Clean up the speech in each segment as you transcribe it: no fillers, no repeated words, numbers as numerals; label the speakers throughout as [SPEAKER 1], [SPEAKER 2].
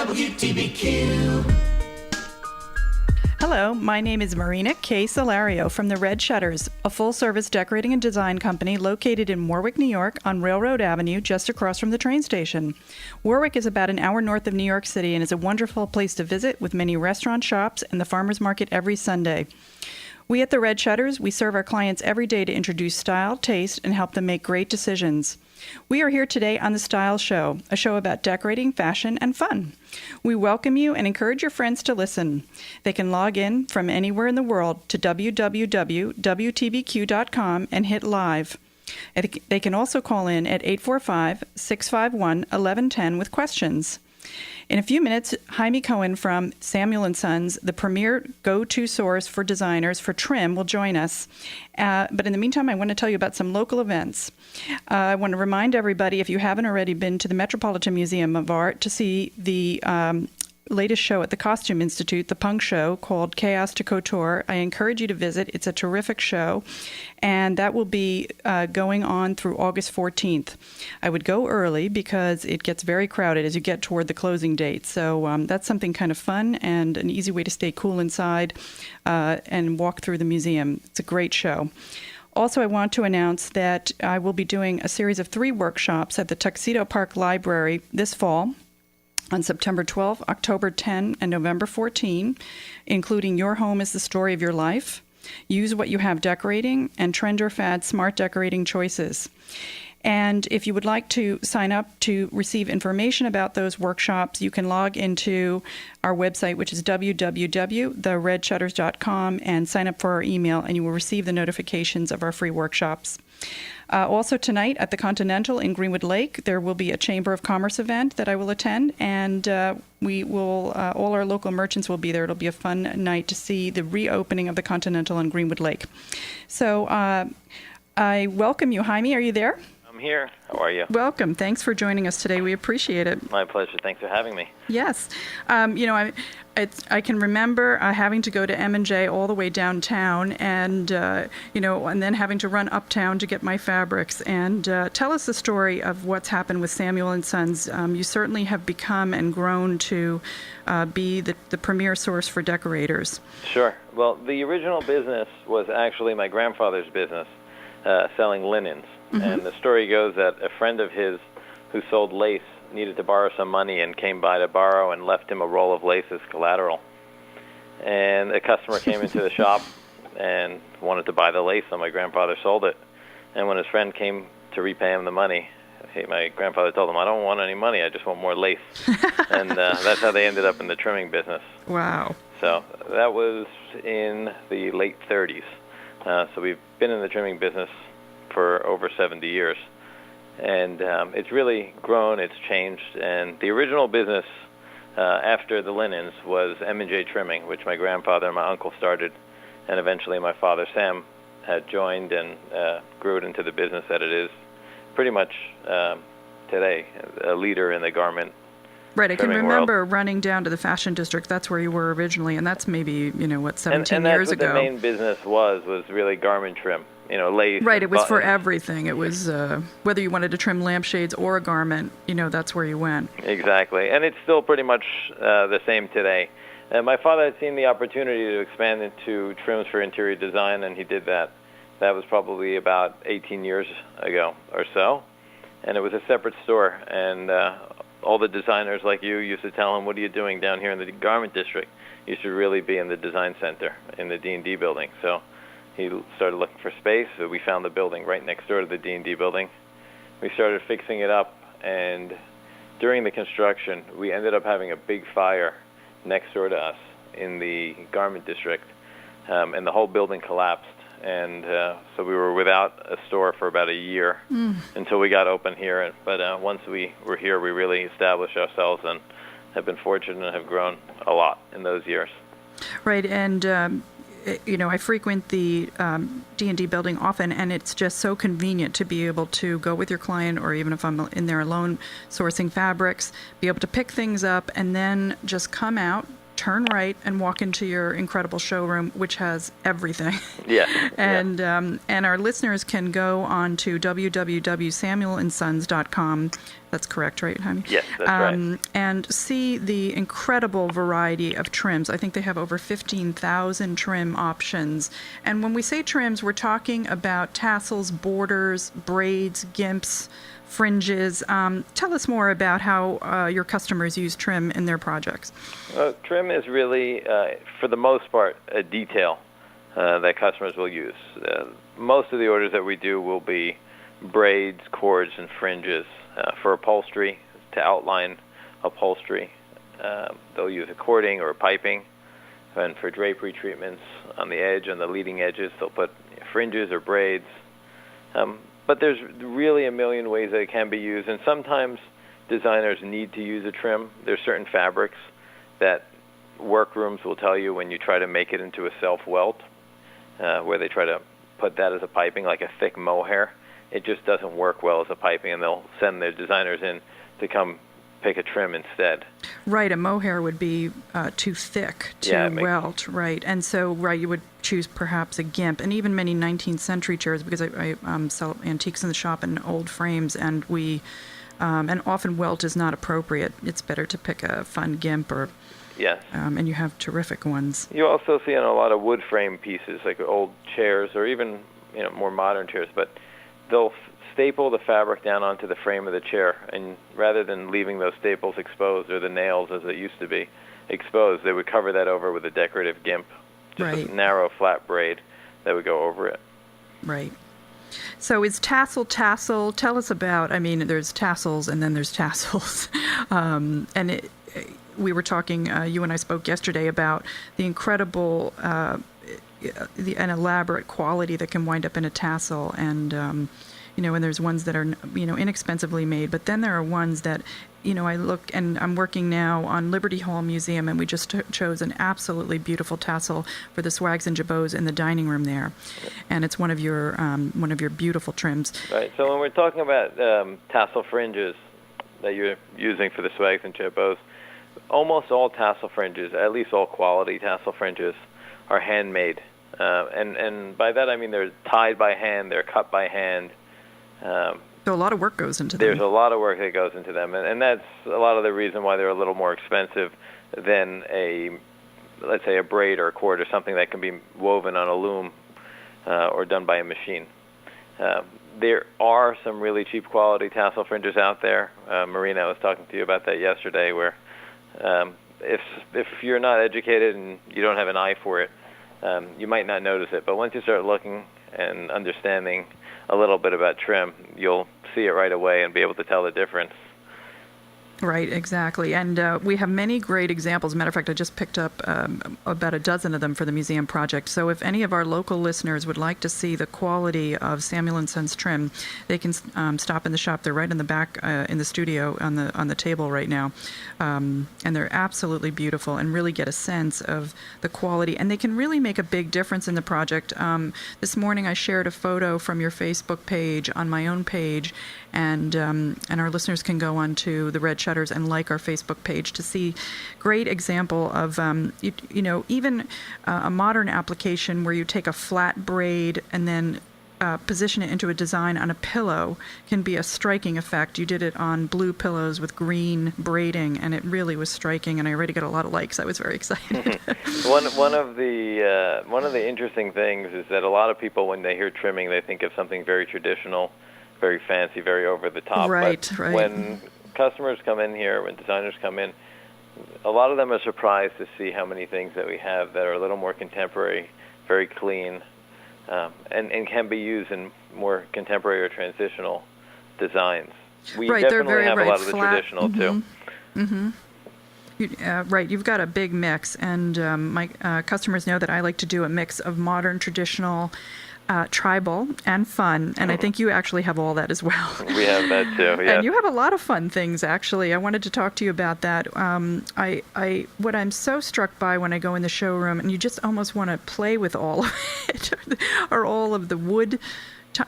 [SPEAKER 1] WTBQ.
[SPEAKER 2] Hello, my name is Marina K. Solario from the Red Shutters, a full-service decorating and design company located in Warwick, New York, on Railroad Avenue, just across from the train station. Warwick is about an hour north of New York City and is a wonderful place to visit with many restaurant shops and the farmers market every Sunday. We at the Red Shutters, we serve our clients every day to introduce style, taste, and help them make great decisions. We are here today on The Style Show, a show about decorating, fashion, and fun. We welcome you and encourage your friends to listen. They can log in from anywhere in the world to www.wtbq.com and hit live. They can also call in at 845-651-1110 with questions. In a few minutes, Jaime Cohen from Samuel & Sons, the premier go-to source for designers for trim, will join us. But in the meantime, I want to tell you about some local events. I want to remind everybody, if you haven't already been to the Metropolitan Museum of Art to see the latest show at the Costume Institute, the punk show called Chaos to Couture, I encourage you to visit. It's a terrific show, and that will be going on through August 14th. I would go early because it gets very crowded as you get toward the closing date. So that's something kind of fun and an easy way to stay cool inside and walk through the museum. It's a great show. Also, I want to announce that I will be doing a series of 3 workshops at the Tuxedo Park Library this fall, on September 12, October 10, and November 14, including Your Home is the Story of Your Life, Use What You Have Decorating, and Trend or Fad Smart Decorating Choices. And if you would like to sign up to receive information about those workshops, you can log into our website, which is www.theredshutters.com, and sign up for our email, and you will receive the notifications of our free workshops. Also tonight at the Continental in Greenwood Lake, there will be a Chamber of Commerce event that I will attend, and we will all our local merchants will be there. It'll be a fun night to see the reopening of the Continental in Greenwood Lake. So I welcome you, Jaime. Are you there?
[SPEAKER 3] I'm here. How are you?
[SPEAKER 2] Welcome. Thanks for joining us today. We appreciate it.
[SPEAKER 3] My pleasure. Thanks for having me.
[SPEAKER 2] Yes. I can remember having to go to M&J all the way downtown and then having to run uptown to get my fabrics. And tell us the story of what's happened with Samuel & Sons. You certainly have become and grown to be the premier source for decorators.
[SPEAKER 3] Sure. Well, the original business was actually my grandfather's business, selling linens. Mm-hmm. And the story goes that a friend of his who sold lace needed to borrow some money and came by to borrow and left him a roll of lace as collateral. And a customer came into the shop and wanted to buy the lace, so my grandfather sold it. And when his friend came to repay him the money, my grandfather told him, "I don't want any money, I just want more lace." And that's how they ended up in the trimming business.
[SPEAKER 2] Wow.
[SPEAKER 3] So that was in the late 30s. So we've been in the trimming business for over 70 years. And it's really grown, it's changed. And the original business after the linens was M&J Trimming, which my grandfather and my uncle started. And eventually my father, Sam, had joined and grew it into the business that it is pretty much today, a leader in the garment.
[SPEAKER 2] Right, I can remember running down to the Fashion District. That's where you were originally, and that's maybe, 17 years ago.
[SPEAKER 3] And that's what the main business was really garment trim. Lace.
[SPEAKER 2] Right, it was for everything. It was whether you wanted to trim lampshades or a garment, that's where you went.
[SPEAKER 3] Exactly, and it's still pretty much the same today. My father had seen the opportunity to expand into trims for interior design, and he did that. That was probably about 18 years ago or so, and it was a separate store, and all the designers like you used to tell him, "What are you doing down here in the garment district? You should really be in the design center, in the D&D building." So he started looking for space, so we found the building right next door to the D&D building. We started fixing it up, and during the construction, we ended up having a big fire next door to us in the garment district, and the whole building collapsed. And so we were without a store for about a year until we got open here. But once we were here, we really established ourselves and have been fortunate and have grown a lot in those years.
[SPEAKER 2] Right, and I frequent the D&D building often, and it's just so convenient to be able to go with your client, or even if I'm in there alone sourcing fabrics, be able to pick things up and then just come out, turn right, and walk into your incredible showroom, which has everything.
[SPEAKER 3] Yeah.
[SPEAKER 2] And our listeners can go on to www.samuelandsons.com That's correct, right, Jaime?
[SPEAKER 3] Yes, that's right.
[SPEAKER 2] And see the incredible variety of trims. I think they have over 15,000 trim options. And when we say trims, we're talking about tassels, borders, braids, gimps, fringes. Tell us more about how your customers use trim in their projects.
[SPEAKER 3] Trim is really, for the most part, a detail that customers will use. Most of the orders that we do will be braids, cords, and fringes. For upholstery, to outline upholstery, they'll use a cording or a piping. And for drapery treatments on the edge, on the leading edges, they'll put fringes or braids. But there's really a million ways that it can be used, and sometimes designers need to use a trim. There's certain fabrics that workrooms will tell you when you try to make it into a self-welt, where they try to put that as a piping, like a thick mohair. It just doesn't work well as a piping, and they'll send their designers in to come pick a trim instead.
[SPEAKER 2] Right, a mohair would be too thick to welt, right. And so, right, you would choose perhaps a gimp, and even many 19th century chairs, because I sell antiques in the shop and old frames, and and often welt is not appropriate. It's better to pick a fun gimp or...
[SPEAKER 3] Yes.
[SPEAKER 2] And you have terrific ones.
[SPEAKER 3] You also see on a lot of wood frame pieces, like old chairs or even more modern chairs, but they'll staple the fabric down onto the frame of the chair, and rather than leaving those staples exposed, or the nails as it used to be exposed, they would cover that over with a decorative gimp, just a narrow flat braid that would go over it.
[SPEAKER 2] Right. So is tassel? Tell us about, there's tassels and then there's tassels. We were talking, you and I spoke yesterday about the incredible an elaborate quality that can wind up in a tassel, and and there's ones that are inexpensively made, but then there are ones that I look, and I'm working now on Liberty Hall Museum, and we just chose an absolutely beautiful tassel for the swags and jabots in the dining room there, and it's one of your beautiful trims.
[SPEAKER 3] Right. So when we're talking about tassel fringes that you're using for the swags and jabots, almost all tassel fringes, at least all quality tassel fringes, are handmade. And by that I mean they're tied by hand, they're cut by hand.
[SPEAKER 2] So a lot of work goes into them.
[SPEAKER 3] There's a lot of work that goes into them, and that's a lot of the reason why they're a little more expensive than let's say a braid or a cord or something that can be woven on a loom or done by a machine. There are some really cheap quality tassel fringes out there. Marina, I was talking to you about that yesterday, where if you're not educated and you don't have an eye for it, you might not notice it. But once you start looking and understanding a little bit about trim, you'll see it right away and be able to tell the difference.
[SPEAKER 2] Right, exactly. And we have many great examples. As a matter of fact, I just picked up about a dozen of them for the museum project. So if any of our local listeners would like to see the quality of Samuel & Sons trim, they can stop in the shop. They're right in the back in the studio on the table right now. And they're absolutely beautiful and really get a sense of the quality. And they can really make a big difference in the project. This morning I shared a photo from your Facebook page on my own page, and our listeners can go on to the Red Shutters and like our Facebook page to see great example of even a modern application where you take a flat braid and then position it into a design on a pillow can be a striking effect. You did it on blue pillows with green braiding, and it really was striking, and I already got a lot of likes. I was very excited.
[SPEAKER 3] One of the interesting things is that a lot of people, when they hear trimming, they think of something very traditional, very fancy, very over the top.
[SPEAKER 2] Right.
[SPEAKER 3] When customers come in here, when designers come in, a lot of them are surprised to see how many things that we have that are a little more contemporary, very clean, and can be used in more contemporary or transitional designs. We definitely have a lot of the traditional too.
[SPEAKER 2] Mm-hmm. Right, you've got a big mix, and my customers know that I like to do a mix of modern, traditional, tribal, and fun, and I think you actually have all that as well.
[SPEAKER 3] We have that too, yeah.
[SPEAKER 2] And you have a lot of fun things, actually. I wanted to talk to you about that. What I'm so struck by when I go in the showroom, and you just almost want to play with all of it, are all of the wood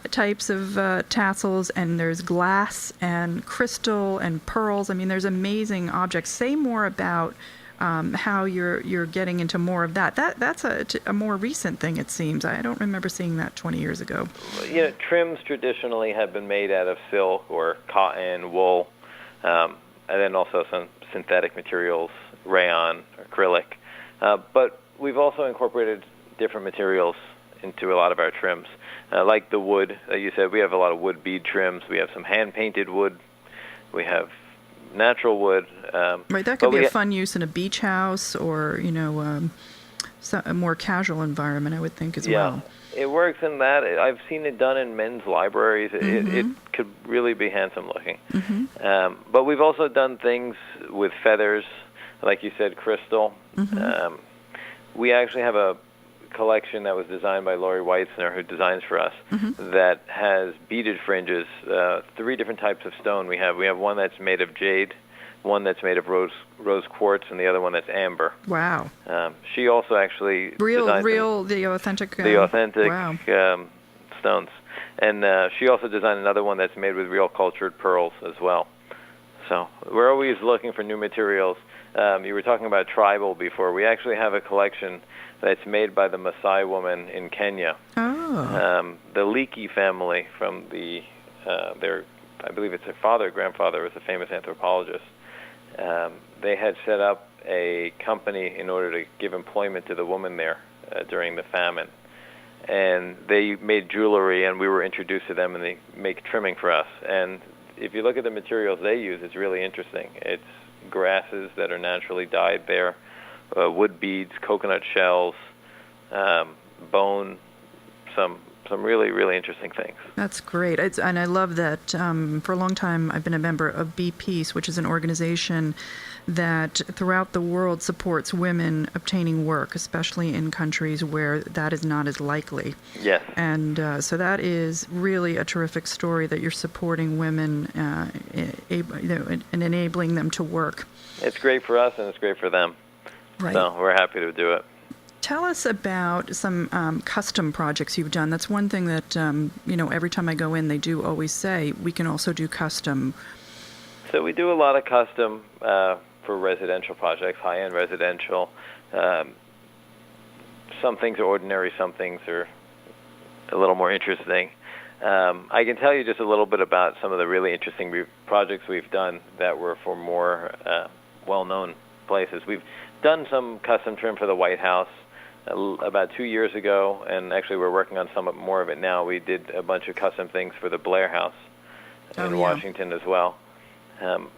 [SPEAKER 2] types of tassels, and there's glass and crystal and pearls. I mean, there's amazing objects. Say more about how you're getting into more of that. That's a more recent thing, it seems. I don't remember seeing that 20 years ago.
[SPEAKER 3] Trims traditionally have been made out of silk or cotton, wool, and then also some synthetic materials, rayon, acrylic. But we've also incorporated different materials into a lot of our trims, like the wood. You said we have a lot of wood bead trims. We have some hand-painted wood. We have natural wood.
[SPEAKER 2] Right, that could be a fun use in a beach house or, a more casual environment, I would think, as well.
[SPEAKER 3] It works in that. I've seen it done in men's libraries. It could really be handsome looking. But we've also done things with feathers, like you said, crystal. We actually have a collection that was designed by Lori Weitzner, who designs for us, that has beaded fringes, 3 different types of stone we have. We have one that's made of jade, one that's made of rose quartz, and the other one that's amber.
[SPEAKER 2] Wow.
[SPEAKER 3] She also actually
[SPEAKER 2] designed the authentic
[SPEAKER 3] stones. And she also designed another one that's made with real cultured pearls as well. So we're always looking for new materials. You were talking about tribal before. We actually have a collection that's made by the Maasai woman in Kenya.
[SPEAKER 2] Oh.
[SPEAKER 3] The Leakey family from I believe it's their father or grandfather was a famous anthropologist. They had set up a company in order to give employment to the woman there during the famine. And they made jewelry, and we were introduced to them, and they make trimming for us. And if you look at the materials they use, it's really interesting. It's grasses that are naturally dyed there, wood beads, coconut shells, bone, some really, really interesting things.
[SPEAKER 2] That's great. And I love that for a long time I've been a member of Be Peace, which is an organization that throughout the world supports women obtaining work, especially in countries where that is not as likely.
[SPEAKER 3] Yes.
[SPEAKER 2] And so that is really a terrific story that you're supporting women and enabling them to work.
[SPEAKER 3] It's great for us and it's great for them.
[SPEAKER 2] Right.
[SPEAKER 3] So we're happy to do it.
[SPEAKER 2] Tell us about some custom projects you've done. That's one thing that, every time I go in, they do always say, we can also do custom.
[SPEAKER 3] So we do a lot of custom for residential projects, high-end residential. Some things are ordinary, some things are a little more interesting. I can tell you just a little bit about some of the really interesting projects we've done that were for more well-known places. We've done some custom trim for the White House about 2 years ago, and actually we're working on some more of it now. We did a bunch of custom things for the Blair House in Washington as well.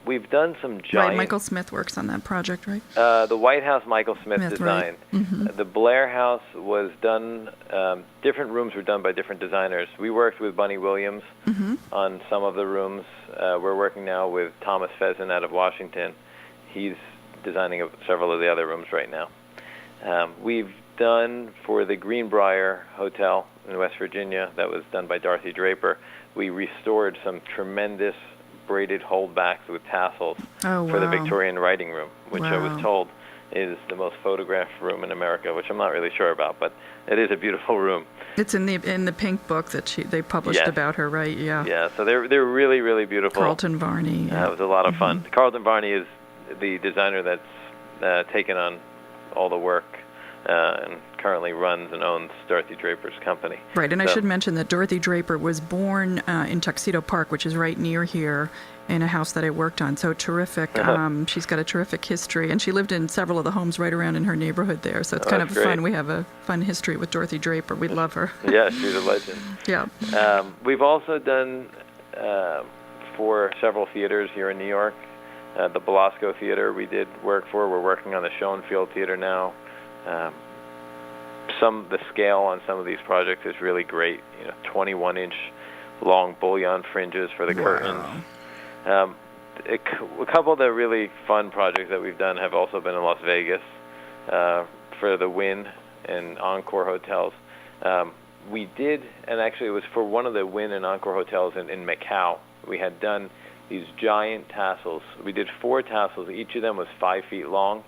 [SPEAKER 3] We've done some giant...
[SPEAKER 2] Right, Michael Smith works on that project, right?
[SPEAKER 3] The White House, Michael Smith designed.
[SPEAKER 2] Right.
[SPEAKER 3] The Blair House was done... different rooms were done by different designers. We worked with Bunny Williams on some of the rooms. We're working now with Thomas Pheasant out of Washington. He's designing several of the other rooms right now. We've done for the Greenbrier Hotel in West Virginia, that was done by Dorothy Draper. We restored some tremendous braided holdbacks with tassels for the Victorian writing room, which I was told is the most photographed room in America, which I'm not really sure about, but it is a beautiful room.
[SPEAKER 2] It's in the pink book that they published about her, right? Yeah.
[SPEAKER 3] Yeah, so they're really, really beautiful.
[SPEAKER 2] Carlton Varney.
[SPEAKER 3] Yeah. It was a lot of fun. Carlton Varney is the designer that's taken on all the work and currently runs and owns Dorothy Draper's company.
[SPEAKER 2] Right, and I should mention that Dorothy Draper was born in Tuxedo Park, which is right near here, in a house that I worked on. So terrific. She's got a terrific history, and she lived in several of the homes right around in her neighborhood there. So it's kind of fun. We have a fun history with Dorothy Draper. We love her.
[SPEAKER 3] Yeah, she's a legend.
[SPEAKER 2] Yeah.
[SPEAKER 3] We've also done for several theaters here in New York. The Belasco Theater we did work for. We're working on the Schoenfield Theater now. The scale on some of these projects is really great. 21-inch long bullion fringes for the curtains. A couple of the really fun projects that we've done have also been in Las Vegas for the Wynn and Encore hotels. We did, and actually it was for one of the Wynn and Encore hotels in Macau. We had done these giant tassels. We did 4 tassels. Each of them was 5 feet long,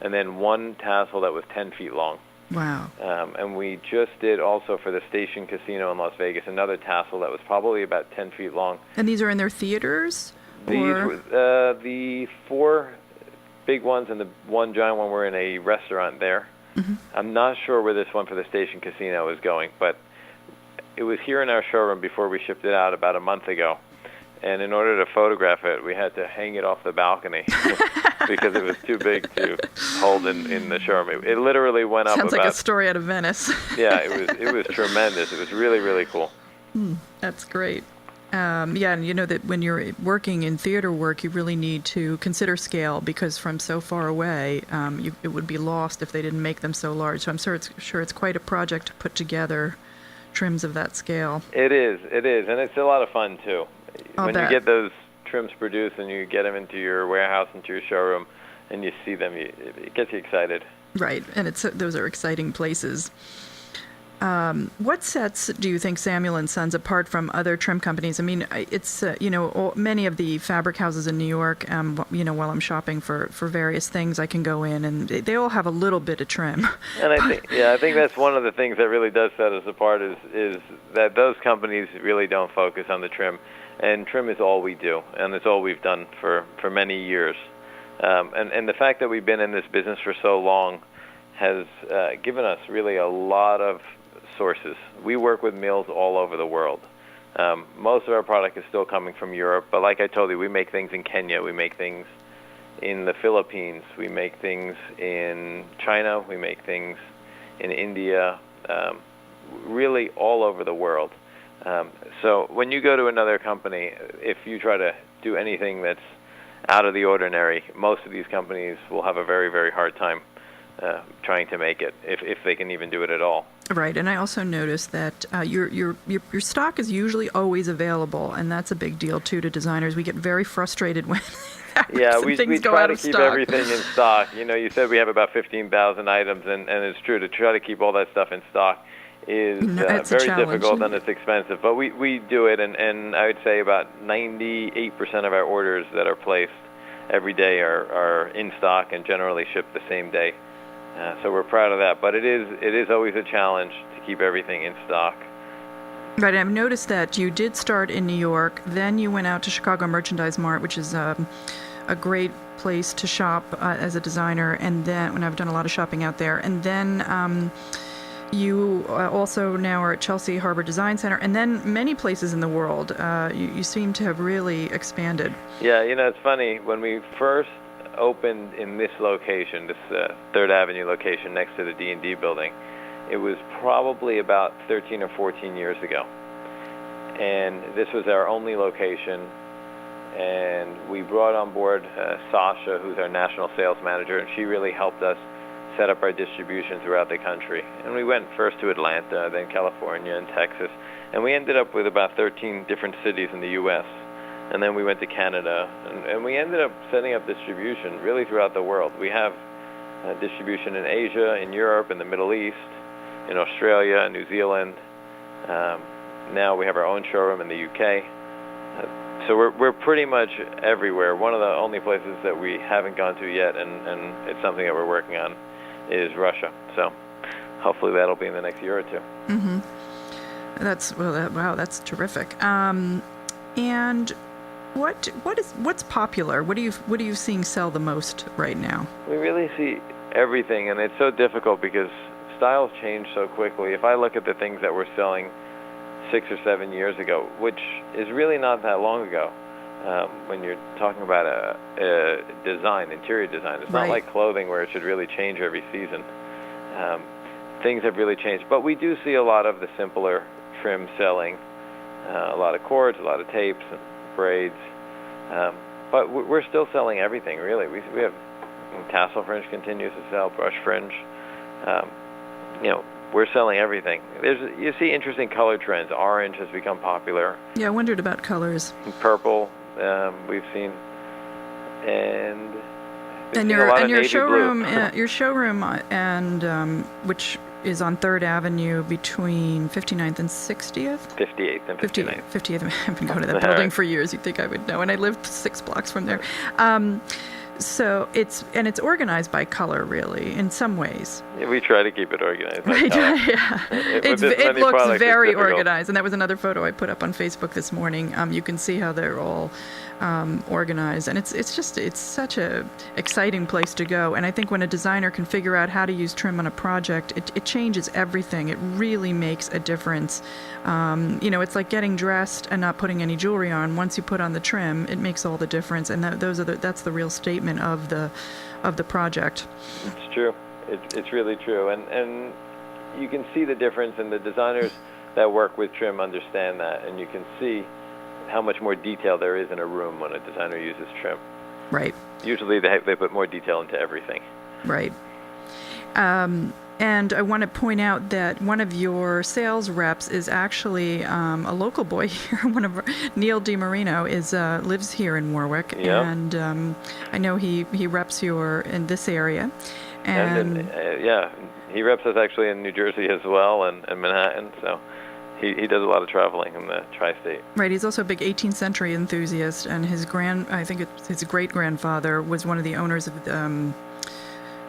[SPEAKER 3] and then 1 tassel that was 10 feet long.
[SPEAKER 2] Wow.
[SPEAKER 3] And we just did also for the Station Casino in Las Vegas another tassel that was probably about 10 feet long.
[SPEAKER 2] And these are in their theaters?
[SPEAKER 3] The 4 big ones and the 1 giant one were in a restaurant there. I'm not sure where this one for the Station Casino is going, but it was here in our showroom before we shipped it out about a month ago. and in order to photograph it, we had to hang it off the balcony because it was too big to hold in the showroom. It literally went up.
[SPEAKER 2] Sounds like a story out of Venice.
[SPEAKER 3] Yeah, it was tremendous. It was really, really cool.
[SPEAKER 2] That's great. Yeah, and you know that when you're working in theater work, you really need to consider scale, because from so far away, it would be lost if they didn't make them so large. So I'm sure it's quite a project to put together trims of that scale.
[SPEAKER 3] It is, and it's a lot of fun too.
[SPEAKER 2] I'll
[SPEAKER 3] when
[SPEAKER 2] bet.
[SPEAKER 3] you get those trims produced and you get them into your warehouse, into your showroom, and you see them, it gets you excited.
[SPEAKER 2] Right, and those are exciting places. What sets do you think Samuel & Sons apart from other trim companies? I mean, it's, many of the fabric houses in New York, while I'm shopping for various things, I can go in and they all have a little bit of trim.
[SPEAKER 3] And I think that's one of the things that really does set us apart is that those companies really don't focus on the trim. And trim is all we do, and it's all we've done for many years. And the fact that we've been in this business for so long has given us really a lot of sources. We work with mills all over the world. Most of our product is still coming from Europe, but like I told you, we make things in Kenya, we make things in the Philippines, we make things in China, we make things in India, really all over the world. So when you go to another company, if you try to do anything that's out of the ordinary, most of these companies will have a very, very hard time trying to make it, if they can even do it at all.
[SPEAKER 2] Right, and I also noticed that your stock is usually always available, and that's a big deal too to designers. We get very frustrated when
[SPEAKER 3] we
[SPEAKER 2] go
[SPEAKER 3] try
[SPEAKER 2] out
[SPEAKER 3] to
[SPEAKER 2] of
[SPEAKER 3] keep
[SPEAKER 2] stock.
[SPEAKER 3] Everything in stock. You said we have about 15,000 items, and it's true, to try to keep all that stuff in stock is very difficult, and it's expensive. But we do it, and I would say about 98% of our orders that are placed every day are in stock and generally shipped the same day. So we're proud of that, but it is always a challenge to keep everything in stock.
[SPEAKER 2] Right, I've noticed that you did start in New York, then you went out to Chicago Merchandise Mart, which is a great place to shop as a designer, and then when I've done a lot of shopping out there, and then you also now are at Chelsea Harbor Design Center, and then many places in the world. You seem to have really expanded.
[SPEAKER 3] Yeah, it's funny, when we first opened in this location, this 3rd Avenue location next to the D&D building, it was probably about 13 or 14 years ago. And this was our only location, and we brought on board Sasha, who's our national sales manager, and she really helped us set up our distribution throughout the country. And we went first to Atlanta, then California and Texas, and we ended up with about 13 different cities in the U.S., and then we went to Canada, and we ended up setting up distribution really throughout the world. We have distribution in Asia, in Europe, in the Middle East, in Australia, and New Zealand. Now we have our own showroom in the UK. So we're pretty much everywhere. One of the only places that we haven't gone to yet, and it's something that we're working on, is Russia. So hopefully that'll be in the next year or two.
[SPEAKER 2] Mm-hmm. That's terrific. And what's popular? What are you seeing sell the most right now?
[SPEAKER 3] We really see everything, and it's so difficult because styles change so quickly. If I look at the things that we're selling 6 or 7 years ago, which is really not that long ago, when you're talking about a design, interior design, it's not like clothing where it should really change every season. Things have really changed, but we do see a lot of the simpler trim selling, a lot of cords, a lot of tapes and braids, but we're still selling everything, really. We have tassel fringe continues to sell, brush fringe. We're selling everything. You see interesting color trends. Orange has become popular.
[SPEAKER 2] Yeah, I wondered about colors.
[SPEAKER 3] Purple, we've seen, and
[SPEAKER 2] your showroom, and which is on 3rd Avenue between 59th and 60th?
[SPEAKER 3] 58th and 59th.
[SPEAKER 2] 58th. I've been going to that building for years. You'd think I would know. And I lived 6 blocks from there. So it's organized by color, really, in some ways.
[SPEAKER 3] Yeah, we try to keep it organized.
[SPEAKER 2] Right, yeah. It looks very
[SPEAKER 3] organized,
[SPEAKER 2] and that was another photo I put up on Facebook this morning. You can see how they're all organized, and it's such a exciting place to go. And I think when a designer can figure out how to use trim on a project, it changes everything. It really makes a difference. It's like getting dressed and not putting any jewelry on. Once you put on the trim, it makes all the difference, and that's the real statement of the project.
[SPEAKER 3] It's true. It's really true, and you can see the difference, and the designers that work with trim understand that, and you can see how much more detail there is in a room when a designer uses trim.
[SPEAKER 2] Right.
[SPEAKER 3] Usually they put more detail into everything.
[SPEAKER 2] Right. And I want to point out that one of your sales reps is actually a local boy here. Neil DiMarino lives here in Warwick,
[SPEAKER 3] Yep.
[SPEAKER 2] and I know he reps in this area. And
[SPEAKER 3] he reps us actually in New Jersey as well, and Manhattan. So he does a lot of traveling in the tri-state.
[SPEAKER 2] Right. He's also a big 18th century enthusiast, and his great grandfather was one of the owners of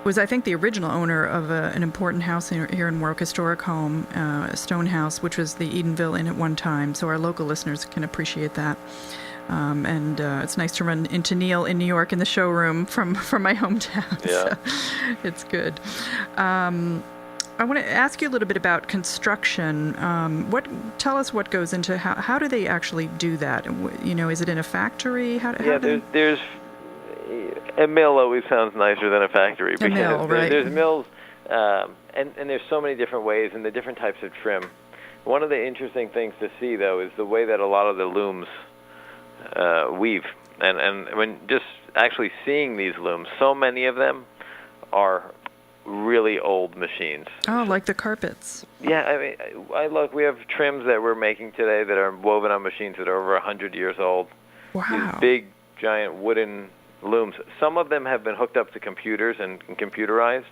[SPEAKER 2] was, I think, the original owner of an important house here in Warwick, historic home, a stone house, which was the Edenville Inn at one time. So our local listeners can appreciate that. And it's nice to run into Neil in New York in the showroom from my hometown.
[SPEAKER 3] Yeah.
[SPEAKER 2] So it's good. I want to ask you a little bit about construction. Tell us what goes into how do they actually do that? Is it in a factory?
[SPEAKER 3] There's a mill always sounds nicer than a factory.
[SPEAKER 2] A mill, right?
[SPEAKER 3] There's mills, and there's so many different ways and the different types of trim. One of the interesting things to see, though, is the way that a lot of the looms weave. And when just actually seeing these looms, so many of them are really old machines.
[SPEAKER 2] Oh, like the carpets.
[SPEAKER 3] Yeah, I mean, we have trims that we're making today that are woven on machines that are over 100 years old.
[SPEAKER 2] Wow.
[SPEAKER 3] These big, giant wooden looms. Some of them have been hooked up to computers and computerized,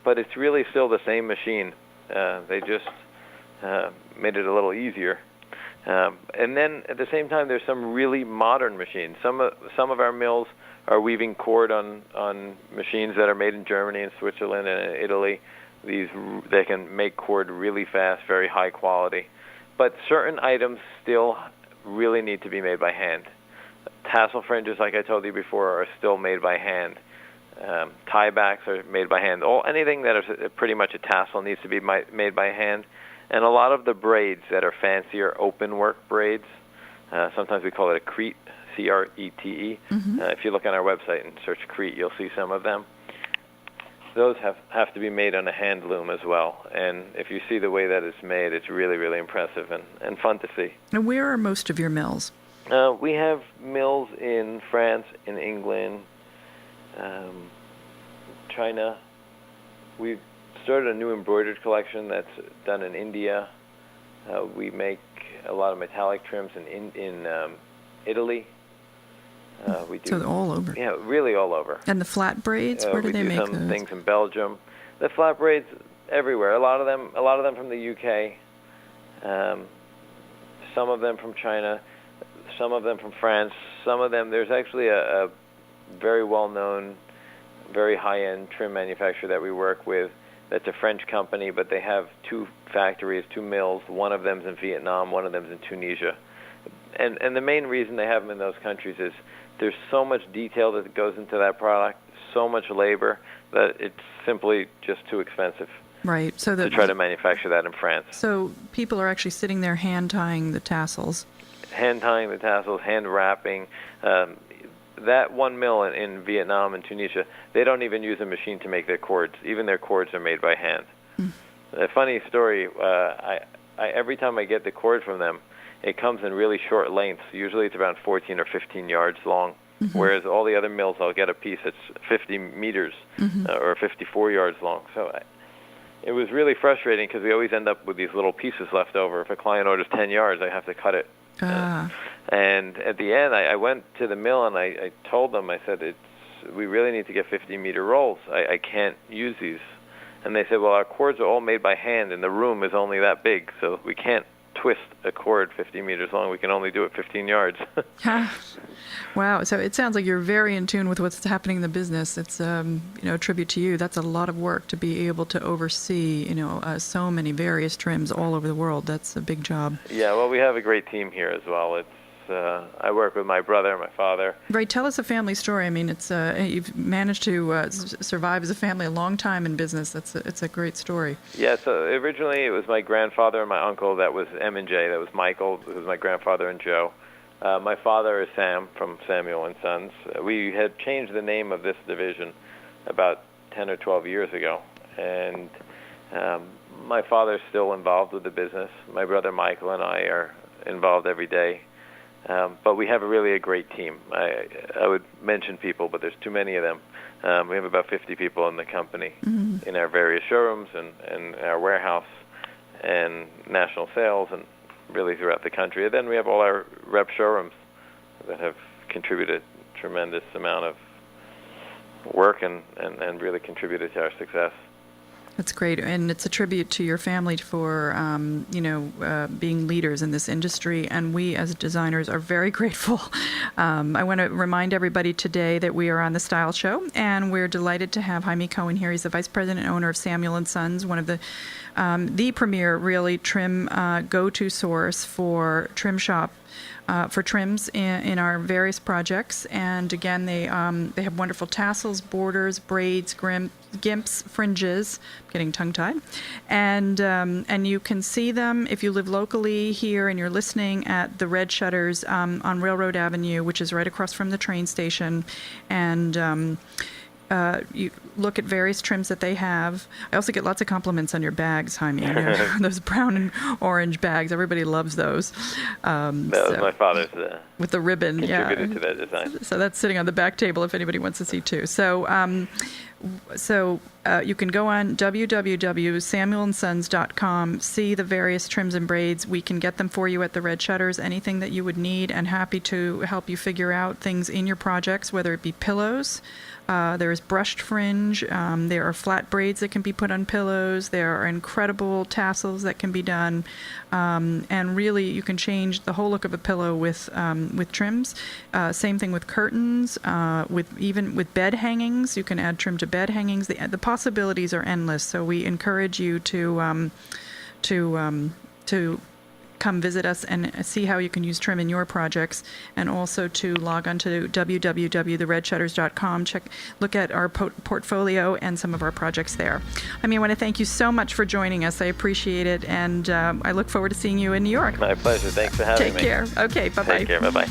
[SPEAKER 3] but it's really still the same machine. They just made it a little easier. And then at the same time, there's some really modern machines. Some of our mills are weaving cord on machines that are made in Germany and Switzerland and Italy. They can make cord really fast, very high quality. But certain items still really need to be made by hand. Tassel fringes, like I told you before, are still made by hand. Tie backs are made by hand. Anything that is pretty much a tassel needs to be made by hand. And a lot of the braids that are fancier open work braids, sometimes we call it a crete, C-R-E-T-E.
[SPEAKER 2] Mm-hmm.
[SPEAKER 3] If you look on our website and search crete, you'll see some of them. Those have to be made on a hand loom as well. And if you see the way that it's made, it's really, really impressive and fun to see.
[SPEAKER 2] And where are most of your mills?
[SPEAKER 3] We have mills in France, in England, China. We've started a new embroidered collection that's done in India. We make a lot of metallic trims in Italy. We do,
[SPEAKER 2] so all over.
[SPEAKER 3] Yeah, really all over.
[SPEAKER 2] And the flat braids, where do they make those?
[SPEAKER 3] We do some things in Belgium. The flat braids everywhere. A lot of them from the UK. Some of them from China. Some of them from France. Some of them. There's actually a very well-known, very high-end trim manufacturer that we work with. That's a French company, but they have two factories, two mills. One of them's in Vietnam, one of them's in Tunisia. And the main reason they have them in those countries is there's so much detail that goes into that product, so much labor, that it's simply just too expensive.
[SPEAKER 2] Right. So
[SPEAKER 3] to try to manufacture that in France.
[SPEAKER 2] So people are actually sitting there hand tying the tassels.
[SPEAKER 3] Hand tying the tassels, hand wrapping. That one mill in Vietnam and Tunisia, they don't even use a machine to make their cords. Even their cords are made by hand. A funny story, every time I get the cord from them, it comes in really short lengths. Usually it's around 14 or 15 yards long, whereas all the other mills, I'll get a piece that's 50 meters or 54 yards long. So it was really frustrating because we always end up with these little pieces left over. If a client orders 10 yards, I have to cut it. And at the end, I went to the mill and I told them, I said, we really need to get 50-meter rolls. I can't use these. And they said, well, our cords are all made by hand, and the room is only that big, so we can't twist a cord 50 meters long. We can only do it 15 yards.
[SPEAKER 2] Wow. So it sounds like you're very in tune with what's happening in the business. It's a tribute to you. That's a lot of work to be able to oversee, so many various trims all over the world. That's a big job.
[SPEAKER 3] Yeah, well, we have a great team here as well. I work with my brother and my father.
[SPEAKER 2] Ray, tell us a family story. I mean, it's you've managed to survive as a family a long time in business. It's a great story.
[SPEAKER 3] Yeah, so originally it was my grandfather and my uncle that was M&J. That was Michael, who was my grandfather, and Joe. My father is Sam from Samuel and Sons. We had changed the name of this division about 10 or 12 years ago, and my father's still involved with the business. My brother Michael and I are involved every day. But we have a great team. I would mention people, but there's too many of them. We have about 50 people in the company, in our various showrooms and our warehouse and national sales and really throughout the country. And then we have all our rep showrooms that have contributed a tremendous amount of work and really contributed to our success.
[SPEAKER 2] That's great, and it's a tribute to your family for being leaders in this industry, and we as designers are very grateful. I want to remind everybody today that we are on the Style Show, and we're delighted to have Jaime Cohen here. He's the vice president and owner of Samuel and Sons, one of the premier really trim go-to source for trim shop. For trims in our various projects, and again, they have wonderful tassels, borders, braids, gimps, fringes. I'm getting tongue-tied, and you can see them if you live locally here and you're listening at the Red Shutters on Railroad Avenue, which is right across from the train station, and. You look at various trims that they have. I also get lots of compliments on your bags, Jaime. Those brown and orange bags. Everybody loves those.
[SPEAKER 3] That was my father's.
[SPEAKER 2] With the ribbon,
[SPEAKER 3] contributed to that design.
[SPEAKER 2] So that's sitting on the back table if anybody wants to see too. So you can go on www.samuelandsons.com, see the various trims and braids. We can get them for you at the Red Shutters, anything that you would need, and happy to help you figure out things in your projects, whether it be pillows. There is brushed fringe. There are flat braids that can be put on pillows. There are incredible tassels that can be done, and really you can change the whole look of a pillow with trims. Same thing with curtains. With bed hangings, you can add trim to bed hangings. The possibilities are endless. So we encourage you to come visit us and see how you can use trim in your projects, and also to log on to www.theredshutters.com. Look at our portfolio and some of our projects there. I want to thank you so much for joining us. I appreciate it, and I look forward to seeing you in New York.
[SPEAKER 3] My pleasure. Thanks for having me.
[SPEAKER 2] Take care. Okay, bye-bye.
[SPEAKER 3] Take care. Bye-bye.